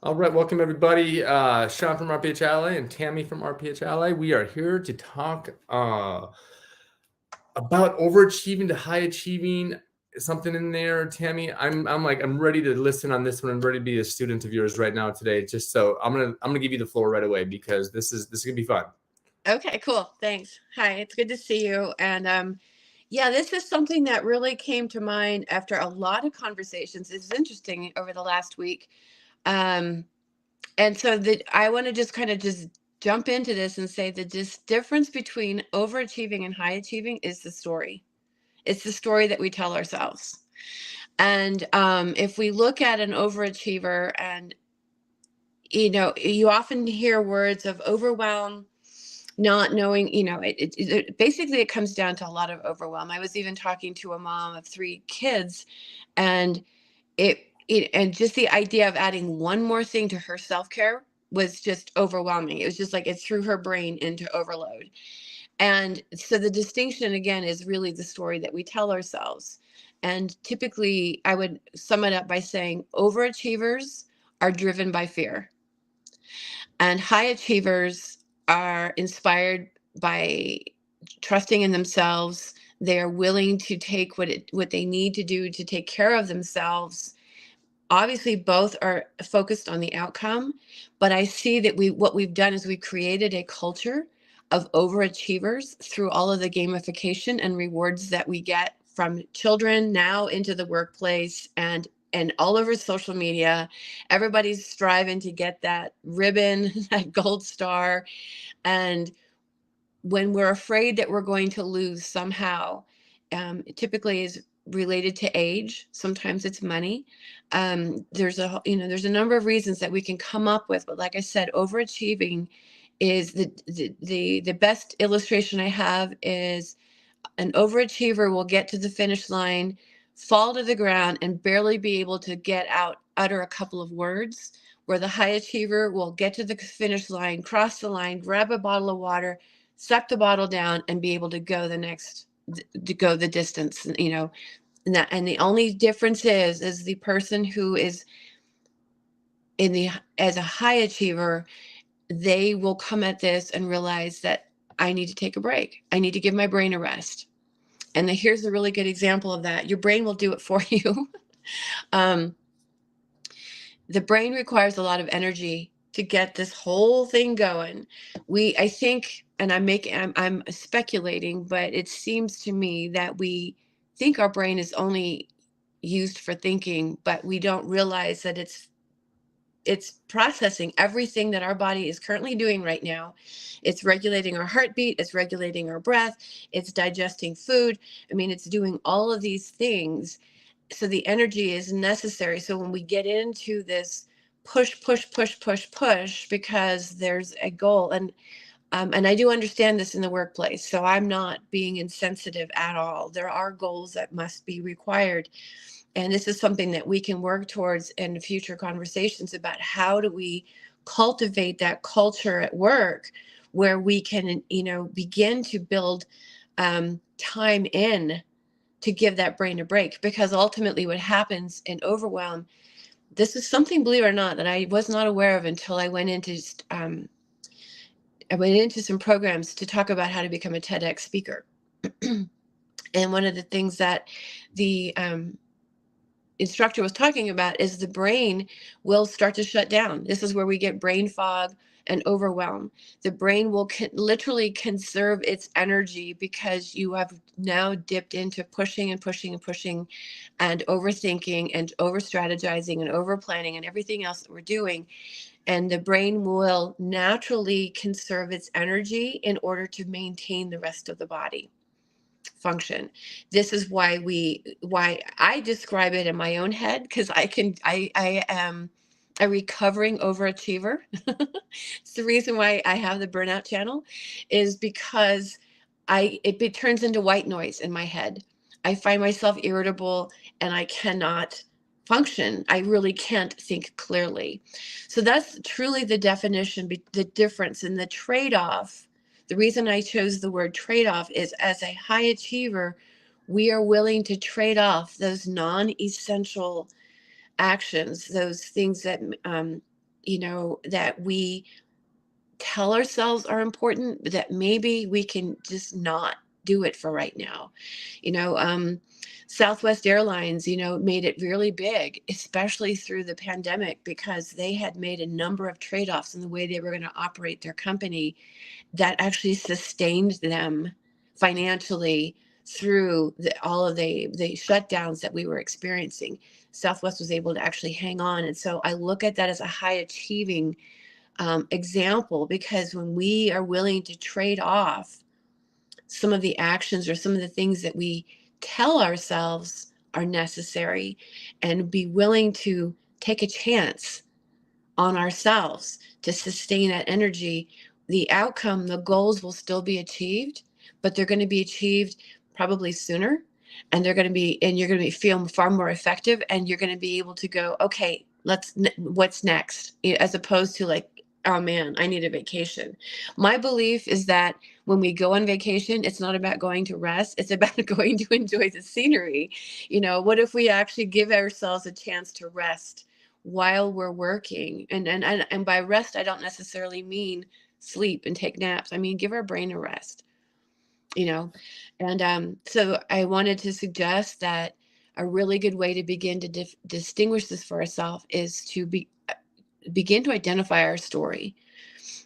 All right, welcome everybody. Sean from RPH Ally and Tammy from RPH Ally. We are here to talk about overachieving to high achieving. Something in there, Tammy. I'm ready to listen on this one. I'm ready to be a student of yours right now today. Just so I'm gonna give you the floor right away because this is gonna be fun. Okay, cool. Thanks. Hi, it's good to see you. And yeah, this is something that really came to mind after a lot of conversations. It's interesting over the last week. Um, and so I want to just kind of just jump into this and say that this difference between overachieving and high achieving is the story. It's the story that we tell ourselves. And if we look at an overachiever, and you often hear words of overwhelm, not knowing, basically it comes down to a lot of overwhelm. I was even talking to a mom of 3 kids, and and just the idea of adding one more thing to her self-care was just overwhelming. It was just like it threw her brain into overload. And so the distinction again is really the story that we tell ourselves. And typically I would sum it up by saying overachievers are driven by fear, and high achievers are inspired by trusting in themselves. They are willing to take what they need to do to take care of themselves. Obviously, both are focused on the outcome, but I see that what we've done is we've created a culture of overachievers through all of the gamification and rewards that we get from children now into the workplace and all over social media. Everybody's striving to get that ribbon, that gold star. And when we're afraid that we're going to lose somehow, it typically is related to age. Sometimes it's money. There's a number of reasons that we can come up with, but like I said, overachieving is the best illustration I have is an overachiever will get to the finish line, fall to the ground, and barely be able to utter a couple of words, where the high achiever will get to the finish line, cross the line, grab a bottle of water, suck the bottle down, and be able to go to go the distance, and the only difference is the person who is as a high achiever, they will come at this and realize that I need to take a break. I need to give my brain a rest. And here's a really good example of that. Your brain will do it for you. um, the brain requires a lot of energy to get this whole thing going. I think, and I'm speculating, but it seems to me that we think our brain is only used for thinking, but we don't realize that it's processing everything that our body is currently doing right now. It's regulating our heartbeat, it's regulating our breath, it's digesting food. I mean, it's doing all of these things. So the energy is necessary. So when we get into this push, push, push, push, push, because there's a goal, and I do understand this in the workplace, so I'm not being insensitive at all. There are goals that must be required. And this is something that we can work towards in future conversations about how do we cultivate that culture at work where we can, begin to build time in to give that brain a break. Because ultimately what happens in overwhelm, this is something, believe it or not, that I was not aware of until I went into some programs to talk about how to become a TEDx speaker. And one of the things that the instructor was talking about is the brain will start to shut down. This is where we get brain fog and overwhelm. The brain will literally conserve its energy because you have now dipped into pushing and pushing and pushing and overthinking and over strategizing and over planning and everything else that we're doing. And the brain will naturally conserve its energy in order to maintain the rest of the body function. This is why I describe it in my own head, because I am a recovering overachiever. It's the reason why I have the Burnout channel, is because it turns into white noise in my head. I find myself irritable and I cannot function. I really can't think clearly. So that's truly the definition, the difference and the trade-off. The reason I chose the word trade-off is, as a high achiever, we are willing to trade off those non-essential actions, those things that that we tell ourselves are important, but that maybe we can just not do it for right now. You know, Southwest Airlines, made it really big, especially through the pandemic, because they had made a number of trade-offs in the way they were going to operate their company that actually sustained them financially through all of the shutdowns that we were experiencing. Southwest was able to actually hang on. And so I look at that as a high achieving example, because when we are willing to trade off some of the actions or some of the things that we tell ourselves are necessary, and be willing to take a chance on ourselves to sustain that energy, the outcome, the goals will still be achieved, but they're going to be achieved probably sooner. And you're going to be feel far more effective, and you're going to be able to go, okay, what's next? As opposed to like, oh man, I need a vacation. My belief is that when we go on vacation, it's not about going to rest. It's about going to enjoy the scenery. What if we actually give ourselves a chance to rest while we're working? And by rest, I don't necessarily mean sleep and take naps. I mean, give our brain a rest, you know? And so I wanted to suggest that a really good way to begin to distinguish this for ourselves is to begin to identify our story.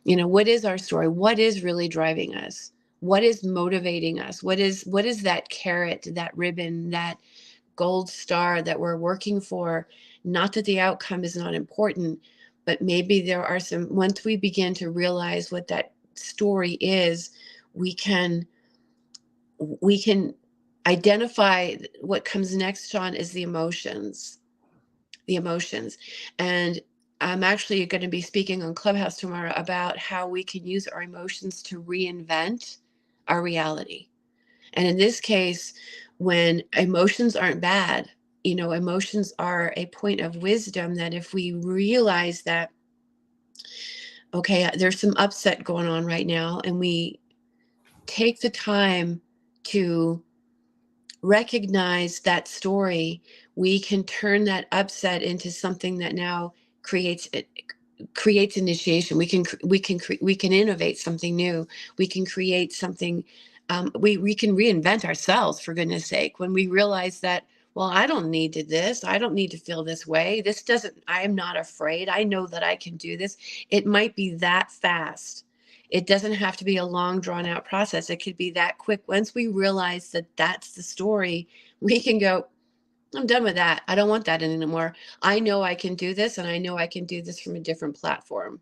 What is our story? What is really driving us? What is motivating us? What is that carrot, that ribbon, that gold star that we're working for? Not that the outcome is not important, but maybe there are once we begin to realize what that story is, we can identify what comes next, Sean, is the emotions. And I'm actually going to be speaking on Clubhouse tomorrow about how we can use our emotions to reinvent our reality. And in this case, when emotions aren't bad, emotions are a point of wisdom, that if we realize that, okay, there's some upset going on right now, and we take the time to recognize that story, we can turn that upset into something that now creates initiation. We can innovate something new. We can create something. We can reinvent ourselves, for goodness sake, when we realize that, well, I don't need to this. I don't need to feel this way. I am not afraid. I know that I can do this. It might be that fast. It doesn't have to be a long, drawn out process. It could be that quick. Once we realize that that's the story, we can go, I'm done with that. I don't want that anymore. I know I can do this, and I know I can do this from a different platform,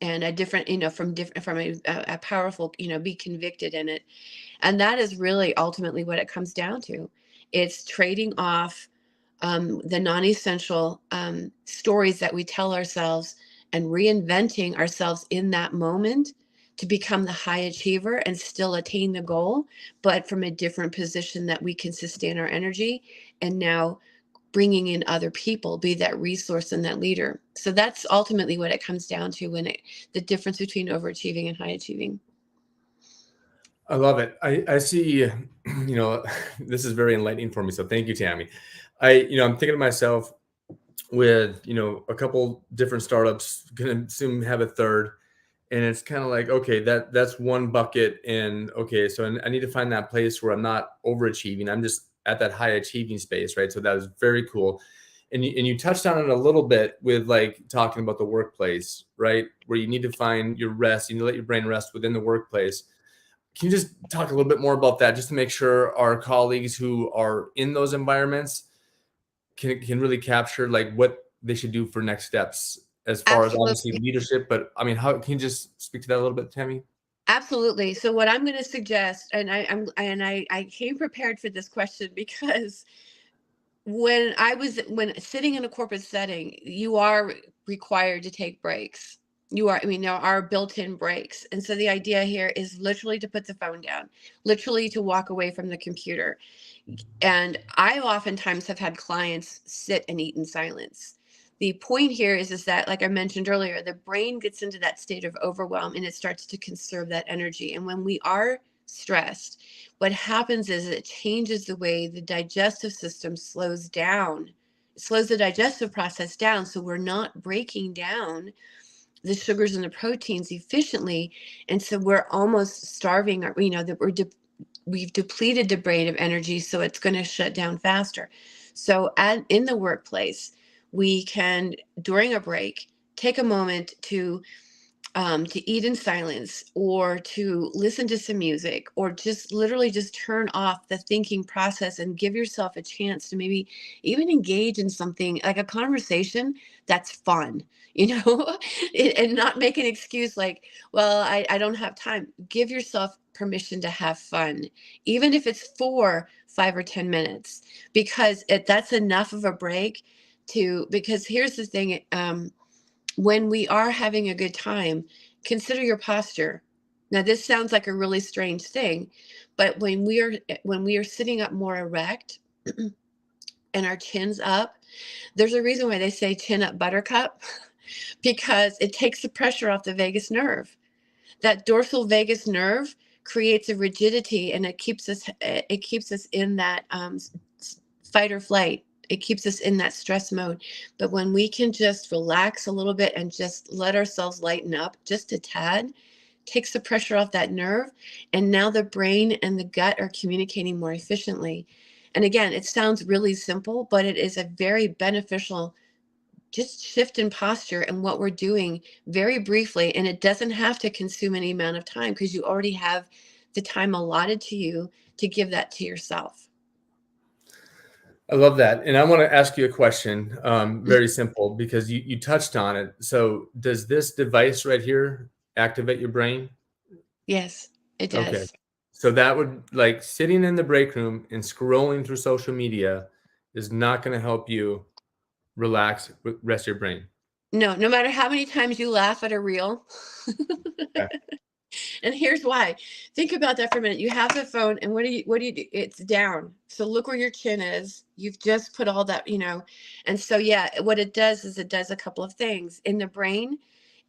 and a different, from a powerful, be convicted in it. And that is really ultimately what it comes down to. It's trading off the non-essential stories that we tell ourselves, and reinventing ourselves in that moment to become the high achiever and still attain the goal, but from a different position that we can sustain our energy, and now bringing in other people, be that resource and that leader. So that's ultimately what it comes down to, the difference between overachieving and high achieving. I love it. I see, this is very enlightening for me. So thank you, Tammy. I'm thinking to myself, with, a couple different startups, gonna soon have a third. And it's kind of like, okay, that's one bucket. And okay, so I need to find that place where I'm not overachieving. I'm just at that high achieving space, right? So that was very cool. And you touched on it a little bit with like talking about the workplace, right? Where you need to find your rest, you need to let your brain rest within the workplace. Can you just talk a little bit more about that, just to make sure our colleagues who are in those environments can really capture like what they should do for next steps, as far as obviously Absolutely. leadership, but I mean, how can you just speak to that a little bit, Tammy? Absolutely. So what I'm going to suggest, and I came prepared for this question, because when sitting in a corporate setting, you are required to take breaks. There are built-in breaks. And so the idea here is literally to put the phone down, literally to walk away from the computer. And I oftentimes have had clients sit and eat in silence. The point here is that, like I mentioned earlier, the brain gets into that state of overwhelm, and it starts to conserve that energy. And when we are stressed, what happens is it changes the way the digestive system slows down. slows the digestive process down, so we're not breaking down the sugars and the proteins efficiently, and so we're almost starving, or that we've depleted the brain of energy, so it's going to shut down faster. So in the workplace, we can, during a break, take a moment to eat in silence, or to listen to some music, or just literally just turn off the thinking process and give yourself a chance to maybe even engage in something like a conversation that's fun, and not make an excuse like, well, I don't have time. Give yourself permission to have fun, even if it's for 5 or 10 minutes, because that's enough of a break because here's the thing. When we are having a good time, consider your posture. Now, this sounds like a really strange thing, but when we are sitting up more erect and our chin's up, there's a reason why they say chin up buttercup, because it takes the pressure off the vagus nerve. That dorsal vagus nerve creates a rigidity, and it keeps us in that fight or flight. It keeps us in that stress mode. But when we can just relax a little bit and just let ourselves lighten up just a tad, takes the pressure off that nerve, and now the brain and the gut are communicating more efficiently. And again, it sounds really simple, but it is a very beneficial just shift in posture and what we're doing very briefly. And it doesn't have to consume any amount of time, because you already have the time allotted to you to give that to yourself. I love that. And I want to ask you a question, very simple, because you touched on it. So does this device right here activate your brain? Yes, it Okay. does. So that would, like, sitting in the break room and scrolling through social media is not going to help you relax, rest your brain. No matter how many times you laugh at a reel. Okay. And here's why. Think about that for a minute. You have the phone, and what do you do? It's down. So look where your chin is. You've just put all that, and so yeah, what it does is it does a couple of things in the brain.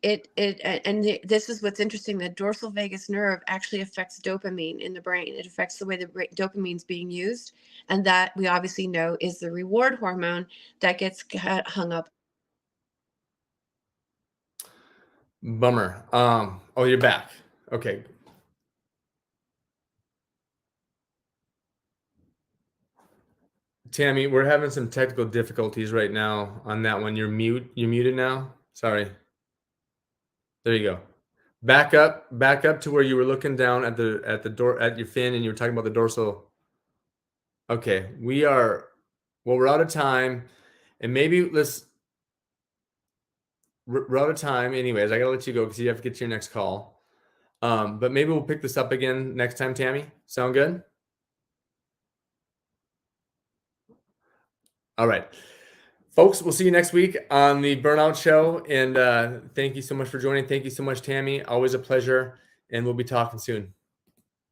This is what's interesting. The dorsal vagus nerve actually affects dopamine in the brain. It affects the way the dopamine's being used, and that we obviously know is the reward hormone that gets hung up. Bummer. Oh, you're back. Okay. Tammy, we're having some technical difficulties right now on that one. You're muted now. Sorry. There you go. Back up to where you were looking down at the door at your fin, and you were talking about the dorsal. Okay, we're out of time, and maybe we're out of time. Anyways, I gotta let you go because you have to get to your next call. But maybe we'll pick this up again next time, Tammy. Sound good? All right. Folks, we'll see you next week on the Burnout Show. And thank you so much for joining. Thank you so much, Tammy. Always a pleasure. And we'll be talking soon.